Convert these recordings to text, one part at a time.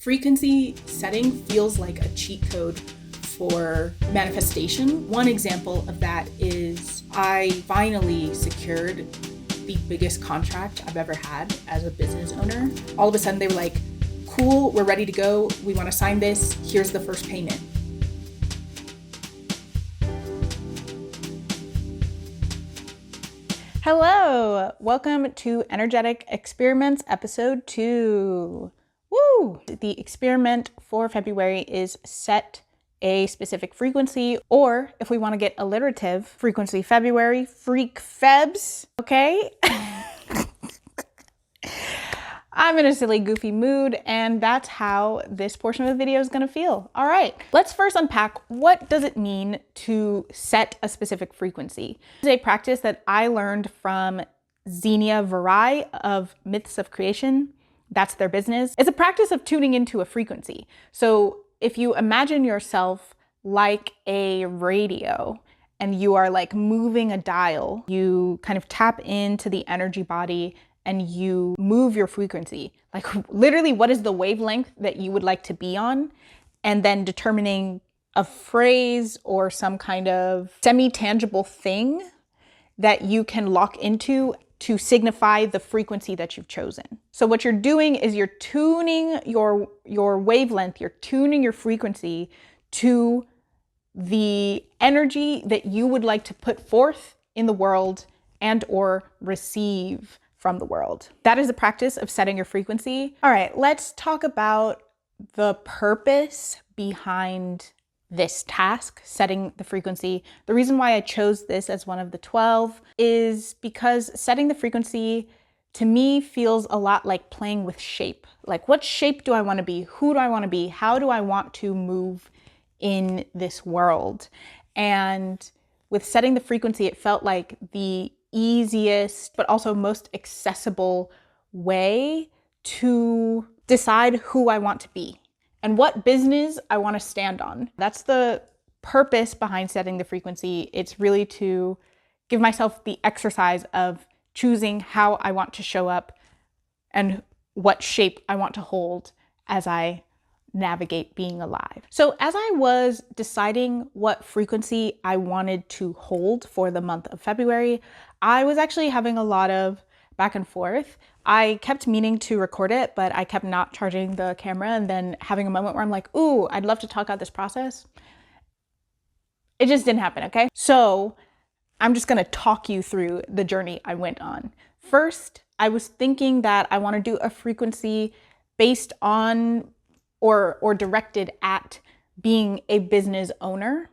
Frequency setting feels like a cheat code for manifestation. One example of that is I finally secured the biggest contract I've ever had as a business owner. All of a sudden they were like, cool, we're ready to go. We want to sign this. Here's the first payment. Hello, welcome to Energetic Experiments episode 2. Woo! The experiment for February is set a specific frequency, or if we want to get alliterative, frequency February, freak Febs, okay? I'm in a silly, goofy mood, and that's how this portion of the video is gonna feel. All right, let's first unpack what does it mean to set a specific frequency. This is a practice that I learned from Xenia Varai of Myths of Creation. That's their business. It's a practice of tuning into a frequency. So if you imagine yourself like a radio and you are like moving a dial, you kind of tap into the energy body and you move your frequency. Like literally, what is the wavelength that you would like to be on? And then determining a phrase or some kind of semi-tangible thing that you can lock into to signify the frequency that you've chosen. So what you're doing is you're tuning your wavelength, you're tuning your frequency to the energy that you would like to put forth in the world and or receive from the world. That is the practice of setting your frequency. All right, let's talk about the purpose behind this task, setting the frequency. The reason why I chose this as one of the 12 is because setting the frequency to me feels a lot like playing with shape. Like, what shape do I want to be? Who do I want to be? How do I want to move in this world? And with setting the frequency, it felt like the easiest, but also most accessible way to decide who I want to be and what business I want to stand on. That's the purpose behind setting the frequency. It's really to give myself the exercise of choosing how I want to show up and what shape I want to hold as I navigate being alive. So as I was deciding what frequency I wanted to hold for the month of February, I was actually having a lot of back and forth. I kept meaning to record it, but I kept not charging the camera and then having a moment where I'm like, ooh, I'd love to talk about this process. It just didn't happen, okay? So I'm just gonna talk you through the journey I went on. First, I was thinking that I wanna do a frequency based on or directed at being a business owner.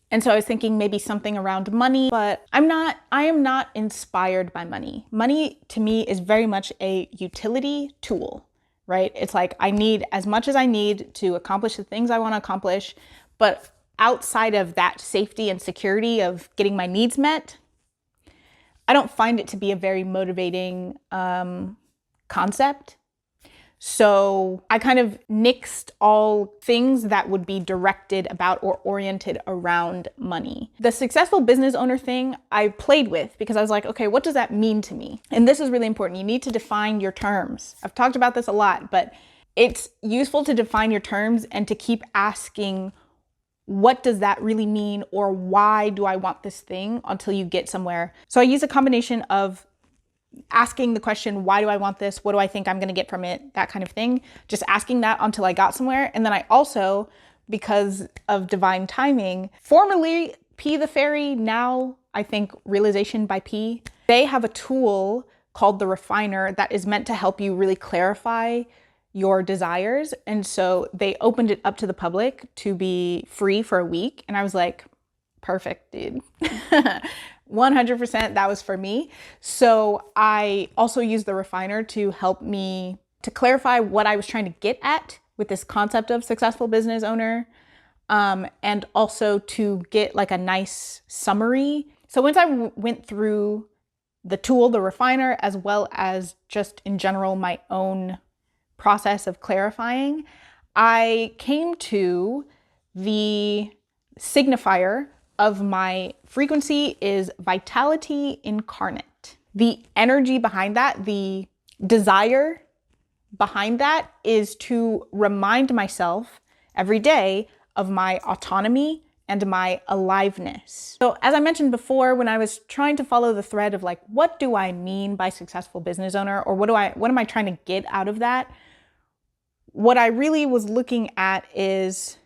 And so I was thinking maybe something around money, but I am not inspired by money. Money to me is very much a utility tool, right? It's like I need as much as I need to accomplish the things I want to accomplish, but outside of that safety and security of getting my needs met, I don't find it to be a very motivating concept. So I kind of nixed all things that would be directed about or oriented around money. The successful business owner thing I played with because I was like, okay, what does that mean to me? And this is really important. You need to define your terms. I've talked about this a lot, but it's useful to define your terms and to keep asking, what does that really mean? Or why do I want this thing until you get somewhere? So I use a combination of asking the question, why do I want this? What do I think I'm going to get from it? That kind of thing. Just asking that until I got somewhere. And then I also, because of divine timing, formerly P the Fairy, now I think Realization by P, they have a tool called the Refiner that is meant to help you really clarify your desires. And so they opened it up to the public to be free for a week. And I was like, perfect, dude. 100% that was for me. So I also used the Refiner to help me to clarify what I was trying to get at with this concept of successful business owner, and also to get like a nice summary. So once I went through the tool, the Refiner, as well as just in general my own process of clarifying, I came to the signifier of my frequency is vitality incarnate. The energy behind that, the desire behind that is to remind myself every day of my autonomy and my aliveness. So as I mentioned before, when I was trying to follow the thread of like, what do I mean by successful business owner, or what am I trying to get out of that? What I really was looking at is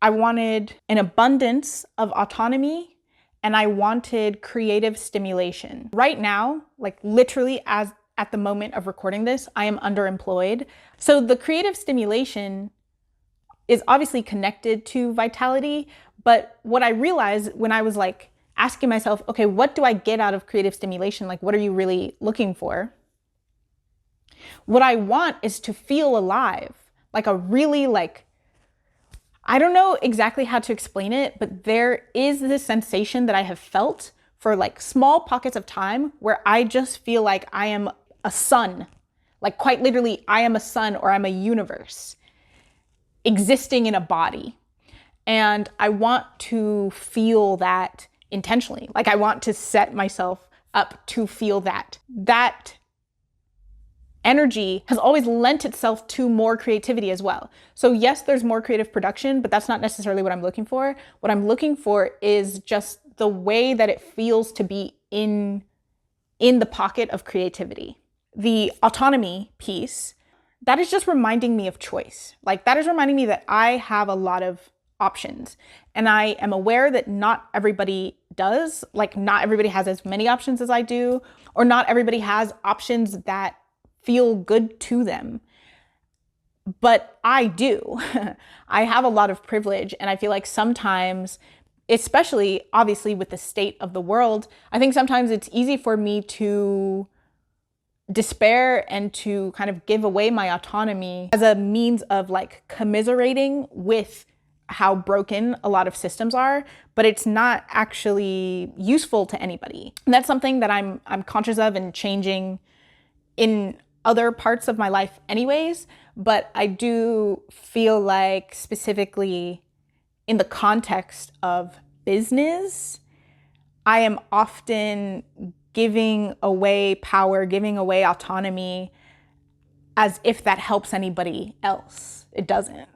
I wanted an abundance of autonomy and I wanted creative stimulation. Right now, like literally at the moment of recording this, I am underemployed. So the creative stimulation is obviously connected to vitality, but what I realized when I was like asking myself, okay, what do I get out of creative stimulation? Like, what are you really looking for? What I want is to feel alive, like a really like, I don't know exactly how to explain it, but there is this sensation that I have felt for like small pockets of time where I just feel like I am a sun, like quite literally, I am a sun or I'm a universe existing in a body. And I want to feel that intentionally. Like I want to set myself up to feel that. That energy has always lent itself to more creativity as well. So yes, there's more creative production, but that's not necessarily what I'm looking for. What I'm looking for is just the way that it feels to be in the pocket of creativity. The autonomy piece, that is just reminding me of choice. Like that is reminding me that I have a lot of options. And I am aware that not everybody does, like not everybody has as many options as I do, or not everybody has options that feel good to them. But I do. I have a lot of privilege. And I feel like sometimes, especially obviously with the state of the world, I think sometimes it's easy for me to despair and to kind of give away my autonomy as a means of like commiserating with how broken a lot of systems are, but it's not actually useful to anybody. And that's something that I'm conscious of and changing in other parts of my life anyways, but I do feel like specifically in the context of business, I am often giving away power, giving away autonomy as if that helps anybody else. It doesn't.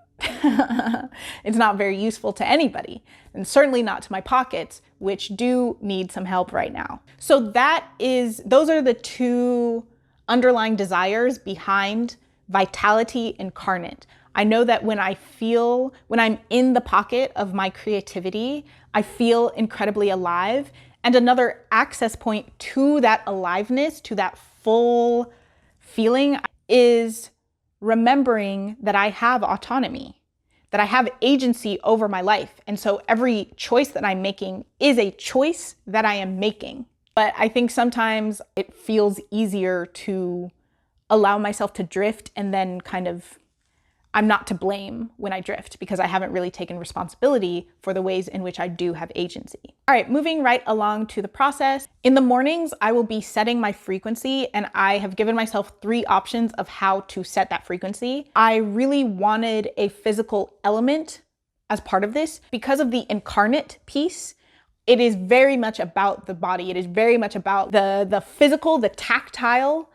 It's not very useful to anybody, and certainly not to my pockets, which do need some help right now. So those are the two underlying desires behind vitality incarnate. I know that when I'm in the pocket of my creativity, I feel incredibly alive. And another access point to that aliveness, to that full feeling, is remembering that I have autonomy, that I have agency over my life. And so every choice that I'm making is a choice that I am making. But I think sometimes it feels easier to allow myself to drift, and then kind of, I'm not to blame when I drift because I haven't really taken responsibility for the ways in which I do have agency. All right, moving right along to the process. In the mornings, I will be setting my frequency, and I have given myself 3 options of how to set that frequency. I really wanted a physical element as part of this because of the incarnate piece. It is very much about the body. It is very much about the physical, the tactile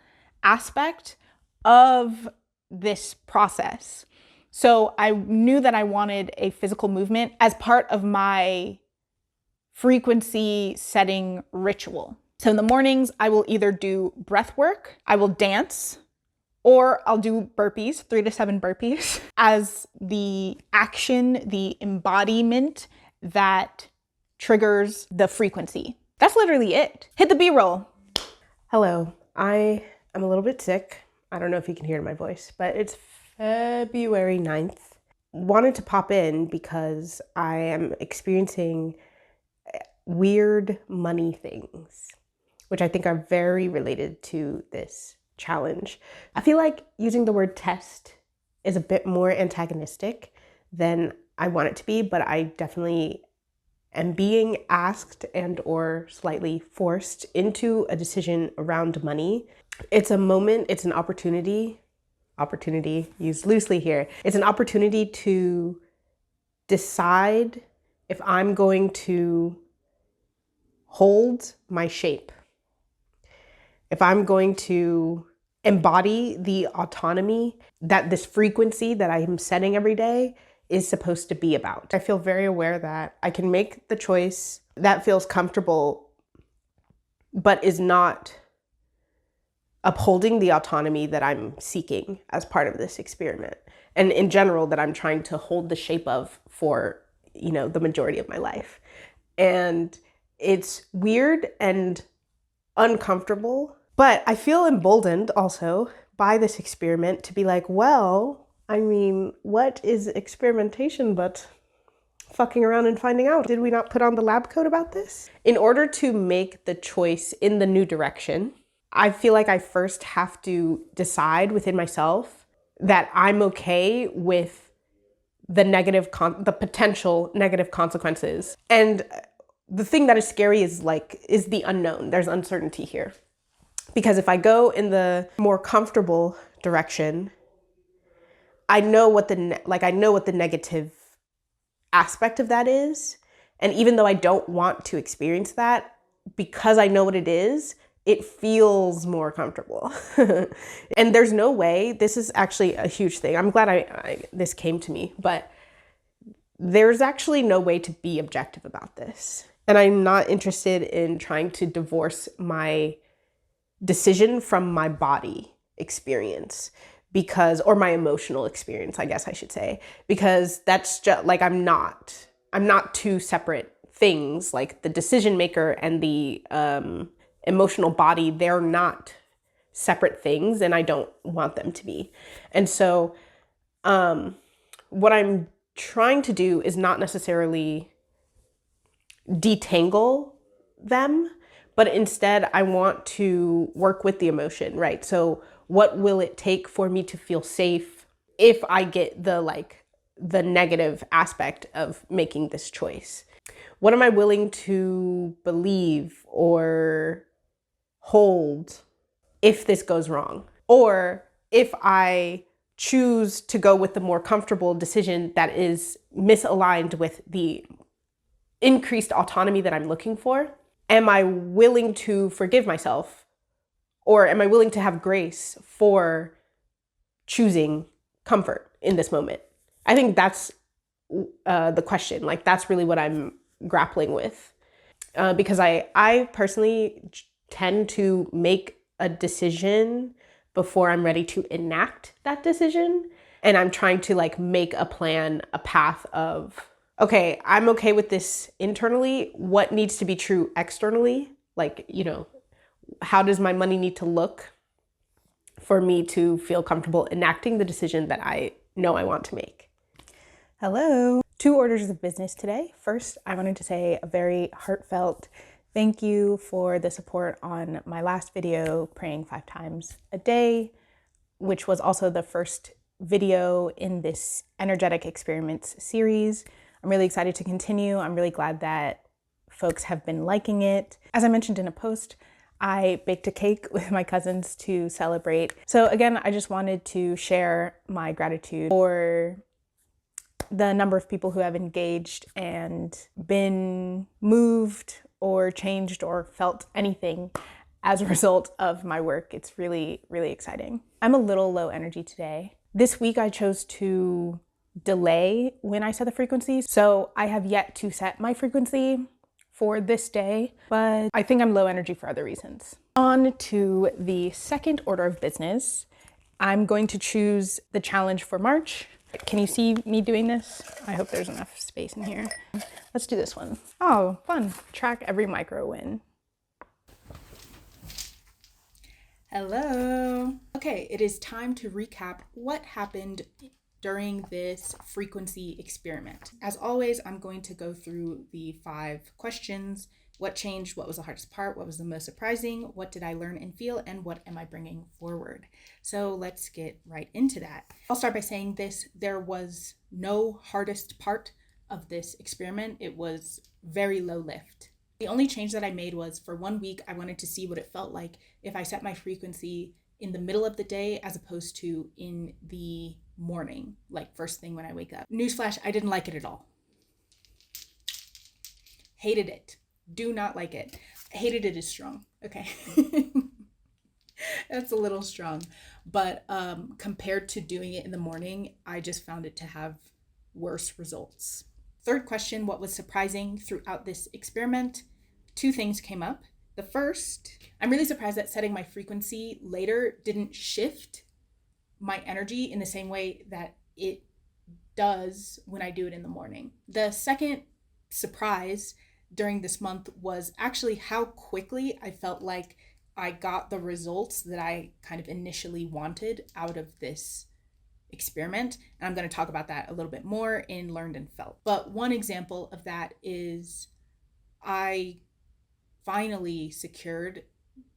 aspect of this process. So I knew that I wanted a physical movement as part of my frequency setting ritual. So in the mornings, I will either do breath work, I will dance, or I'll do burpees, 3 to 7 burpees, as the action, the embodiment that triggers the frequency. That's literally it. Hit the B-roll. Hello, I am a little bit sick. I don't know if you can hear it in my voice, but it's February 9th. Wanted to pop in because I am experiencing weird money things, which I think are very related to this challenge. I feel like using the word test is a bit more antagonistic than I want it to be, but I definitely am being asked and or slightly forced into a decision around money. It's a moment, it's an opportunity used loosely here. It's an opportunity to decide if I'm going to hold my shape, if I'm going to embody the autonomy that this frequency that I'm setting every day is supposed to be about. I feel very aware that I can make the choice that feels comfortable, but is not upholding the autonomy that I'm seeking as part of this experiment. And in general, that I'm trying to hold the shape of for, the majority of my life. And it's weird and uncomfortable, but I feel emboldened also by this experiment to be like, well, I mean, what is experimentation but fucking around and finding out? Did we not put on the lab coat about this? In order to make the choice in the new direction, I feel like I first have to decide within myself that I'm okay with the potential negative consequences. And the thing that is scary is the unknown. There's uncertainty here. Because if I go in the more comfortable direction, I know what the negative aspect of that is. And even though I don't want to experience that, because I know what it is, it feels more comfortable. And there's no way, this is actually a huge thing. I'm glad this came to me, but there's actually no way to be objective about this. And I'm not interested in trying to divorce my decision from my body experience or my emotional experience, I guess I should say, because that's just I'm not two separate things. Like the decision maker and the emotional body, they're not separate things, and I don't want them to be. And so what I'm trying to do is not necessarily detangle them, but instead I want to work with the emotion, right? So what will it take for me to feel safe if I get the negative aspect of making this choice? What am I willing to believe or hold if this goes wrong? Or if I choose to go with the more comfortable decision that is misaligned with the increased autonomy that I'm looking for, am I willing to forgive myself? Or am I willing to have grace for choosing comfort in this moment? I think that's the question. That's really what I'm grappling with. Because I personally tend to make a decision before I'm ready to enact that decision. And I'm trying to make a plan, a path of, okay, I'm okay with this internally. What needs to be true externally? How does my money need to look for me to feel comfortable enacting the decision that I know I want to make? Hello. 2 orders of business today. First, I wanted to say a very heartfelt thank you for the support on my last video, Praying 5 Times a Day, which was also the first video in this energetic experiments series. I'm really excited to continue. I'm really glad that folks have been liking it. As I mentioned in a post, I baked a cake with my cousins to celebrate. So again, I just wanted to share my gratitude for the number of people who have engaged and been moved or changed or felt anything as a result of my work. It's really, really exciting. I'm a little low energy today. This week I chose to delay when I set the frequency. So I have yet to set my frequency for this day, but I think I'm low energy for other reasons. On to the second order of business. I'm going to choose the challenge for March. Can you see me doing this? I hope there's enough space in here. Let's do this one. Oh, fun. Track every micro win. Hello. Okay, it is time to recap what happened during this frequency experiment. As always, I'm going to go through the 5 questions. What changed? What was the hardest part? What was the most surprising? What did I learn and feel? And what am I bringing forward? So let's get right into that. I'll start by saying this. There was no hardest part of this experiment. It was very low lift. The only change that I made was for 1 week, I wanted to see what it felt like if I set my frequency in the middle of the day as opposed to in the morning, first thing when I wake up. Newsflash, I didn't like it at all. Hated it. Do not like it. Hated it is strong. Okay. That's a little strong. But compared to doing it in the morning, I just found it to have worse results. Third question, what was surprising throughout this experiment? Two things came up. The first, I'm really surprised that setting my frequency later didn't shift my energy in the same way that it does when I do it in the morning. The second surprise during this month was actually how quickly I felt like I got the results that I kind of initially wanted out of this experiment. And I'm going to talk about that a little bit more in Learned and Felt. But one example of that is I finally secured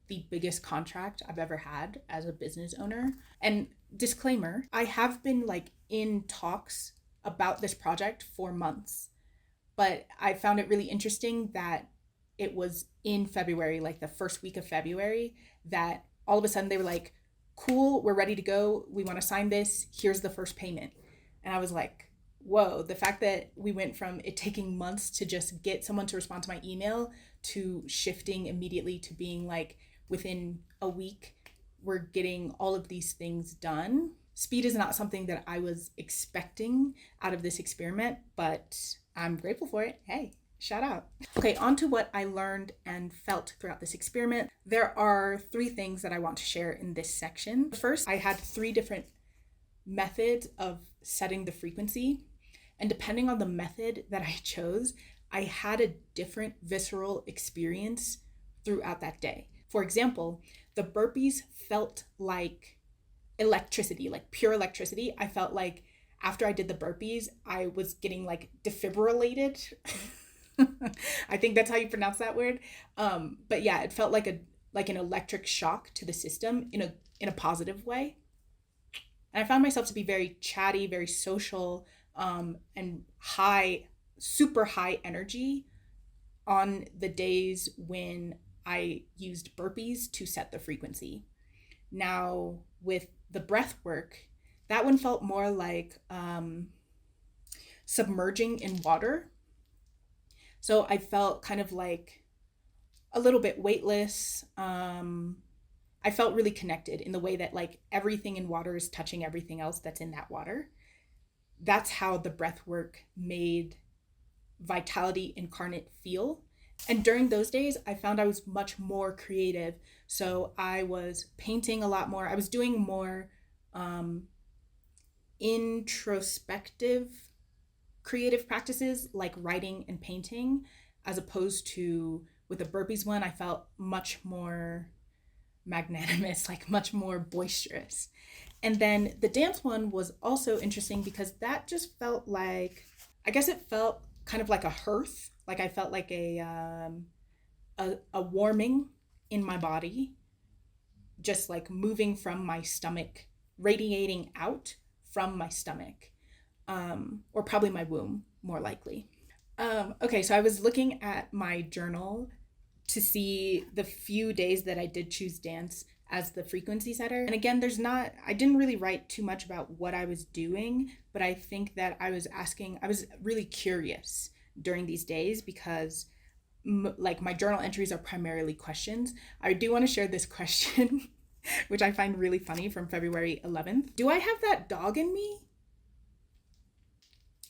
the biggest contract I've ever had as a business owner. And disclaimer, I have been like in talks about this project for months, but I found it really interesting that it was in February, like the first week of February, that all of a sudden they were like, cool, we're ready to go. We want to sign this. Here's the first payment. And I was like, whoa, the fact that we went from it taking months to just get someone to respond to my email to shifting immediately to being like within a week, we're getting all of these things done. Speed is not something that I was expecting out of this experiment, but I'm grateful for it. Hey, shout out. Okay, on to what I learned and felt throughout this experiment. There are 3 things that I want to share in this section. First, I had 3 different methods of setting the frequency. And depending on the method that I chose, I had a different visceral experience throughout that day. For example, the burpees felt like electricity, like pure electricity. I felt like after I did the burpees, I was getting like defibrillated. I think that's how you pronounce that word. But yeah, it felt like an electric shock to the system in a positive way. And I found myself to be very chatty, very social, and super high energy on the days when I used burpees to set the frequency. Now, with the breath work, that one felt more like submerging in water. So I felt kind of like a little bit weightless. I felt really connected in the way that like everything in water is touching everything else that's in that water. That's how the breath work made Vitality Incarnate feel. And during those days, I found I was much more creative. So I was painting a lot more. I was doing more introspective creative practices like writing and painting, as opposed to with the burpees one, I felt much more magnanimous, like much more boisterous. And then the dance one was also interesting because that just felt like, I guess it felt kind of like a hearth. Like I felt like a warming in my body, just like moving from my stomach, radiating out from my stomach, or probably my womb, more likely. Okay, so I was looking at my journal to see the few days that I did choose dance as the frequency setter. And again, I didn't really write too much about what I was doing, but I think that I was really curious during these days because like my journal entries are primarily questions. I do want to share this question, which I find really funny, from February 11th. Do I have that dog in me?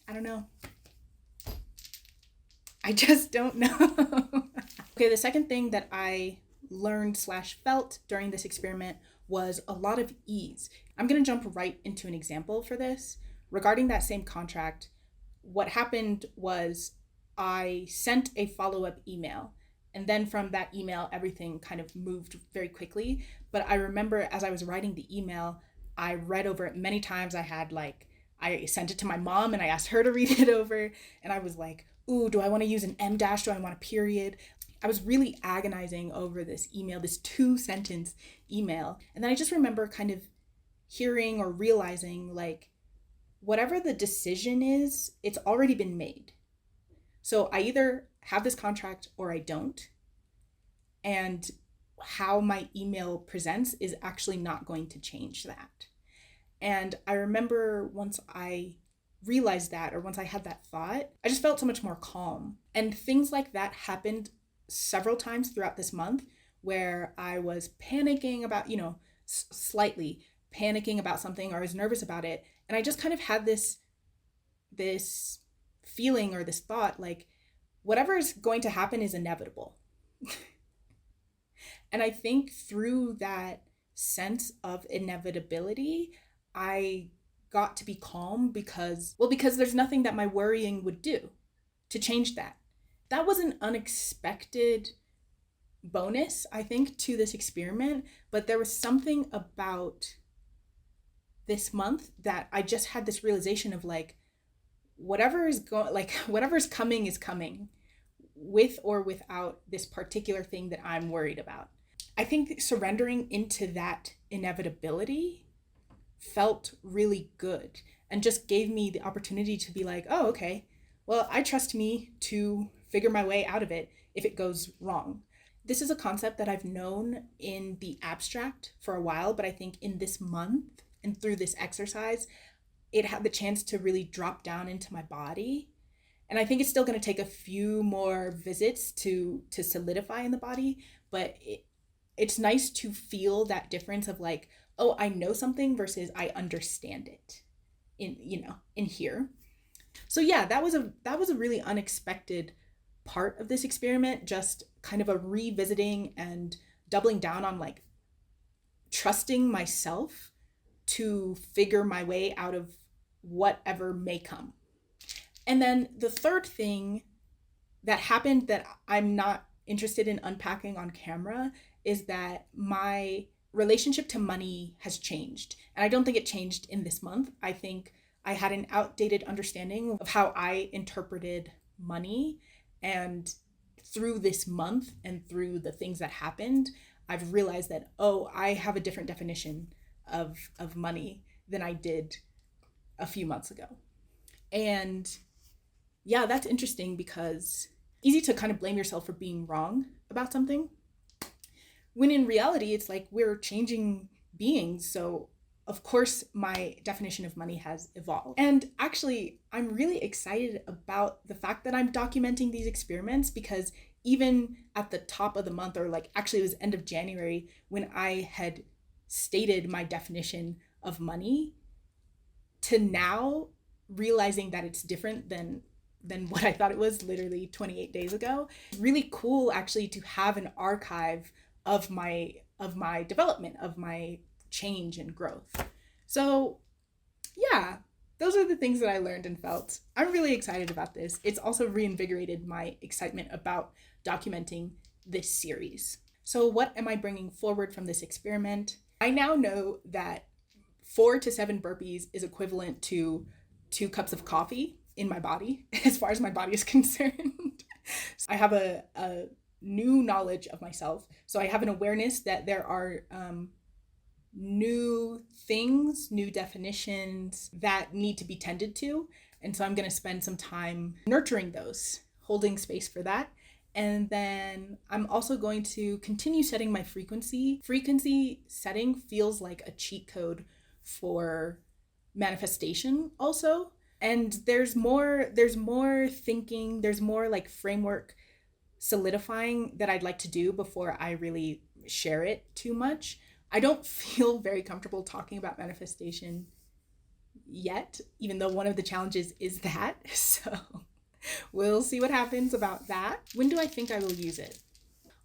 I don't know. I just don't know. Okay, the second thing that I learned/felt during this experiment was a lot of ease. I'm going to jump right into an example for this. Regarding that same contract, what happened was I sent a follow-up email, and then from that email, everything kind of moved very quickly. But I remember as I was writing the email, I read over it many times. I sent it to my mom and I asked her to read it over, and I was like, ooh, do I want to use an M dash? Do I want a period? I was really agonizing over this email, this 2-sentence email. And then I just remember kind of hearing or realizing like, whatever the decision is, it's already been made. So I either have this contract or I don't. And how my email presents is actually not going to change that. And I remember once I realized that, or once I had that thought, I just felt so much more calm. And things like that happened several times throughout this month where I was panicking about, slightly panicking about something, or I was nervous about it. And I just kind of had this feeling or this thought like, whatever is going to happen is inevitable. And I think through that sense of inevitability, I got to be calm because there's nothing that my worrying would do to change that. That was an unexpected bonus, I think, to this experiment, but there was something about this month that I just had this realization of like, whatever's coming is coming, with or without this particular thing that I'm worried about. I think surrendering into that inevitability felt really good and just gave me the opportunity to be like, oh, okay, well, I trust me to figure my way out of it if it goes wrong. This is a concept that I've known in the abstract for a while, but I think in this month and through this exercise, it had the chance to really drop down into my body. And I think it's still going to take a few more visits to solidify in the body, but it's nice to feel that difference of like, oh, I know something versus I understand it in here. So yeah, that was a really unexpected part of this experiment, just kind of a revisiting and doubling down on like trusting myself to figure my way out of whatever may come. And then the third thing that happened that I'm not interested in unpacking on camera is that my relationship to money has changed. And I don't think it changed in this month. I think I had an outdated understanding of how I interpreted money. And through this month and through the things that happened, I've realized that, oh, I have a different definition of money than I did a few months ago. And yeah, that's interesting because easy to kind of blame yourself for being wrong about something, when in reality, it's like we're changing beings. So of course, my definition of money has evolved. And actually, I'm really excited about the fact that I'm documenting these experiments, because even at the top of the month, or like actually it was end of January, when I had stated my definition of money, to now realizing that it's different than what I thought it was literally 28 days ago. Really cool actually to have an archive of my development, of my change and growth. So yeah, those are the things that I learned and felt. I'm really excited about this. It's also reinvigorated my excitement about documenting this series. So what am I bringing forward from this experiment? I now know that 4 to 7 burpees is equivalent to 2 cups of coffee in my body, as far as my body is concerned. I have a new knowledge of myself. So I have an awareness that there are new things, new definitions that need to be tended to. And so I'm going to spend some time nurturing those, holding space for that. And then I'm also going to continue setting my frequency. Frequency setting feels like a cheat code for manifestation also. And there's more thinking, there's more like framework solidifying that I'd like to do before I really share it too much. I don't feel very comfortable talking about manifestation yet, even though one of the challenges is that. So we'll see what happens about that. When do I think I will use it?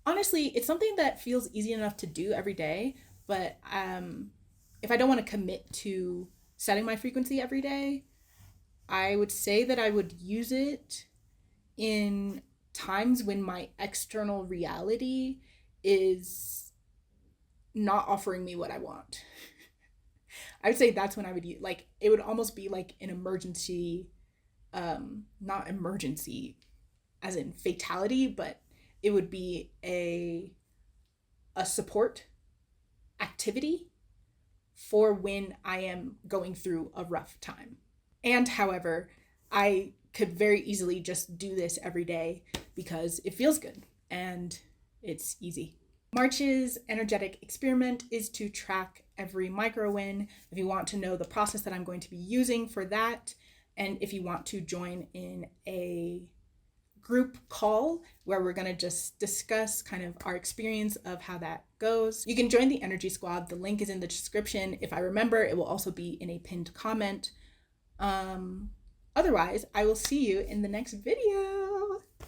Honestly, it's something that feels easy enough to do every day, but if I don't want to commit to setting my frequency every day, I would say that I would use it in times when my external reality is not offering me what I want. I would say that's when I would use, like, it would almost be like an emergency, not emergency as in fatality, but it would be a support activity for when I am going through a rough time. And however, I could very easily just do this every day because it feels good and it's easy. March's energetic experiment is to track every micro win. If you want to know the process that I'm going to be using for that, and if you want to join in a group call where we're going to just discuss kind of our experience of how that goes. You can join the Energy Squad. The link is in the description. If I remember, it will also be in a pinned comment. Otherwise, I will see you in the next video.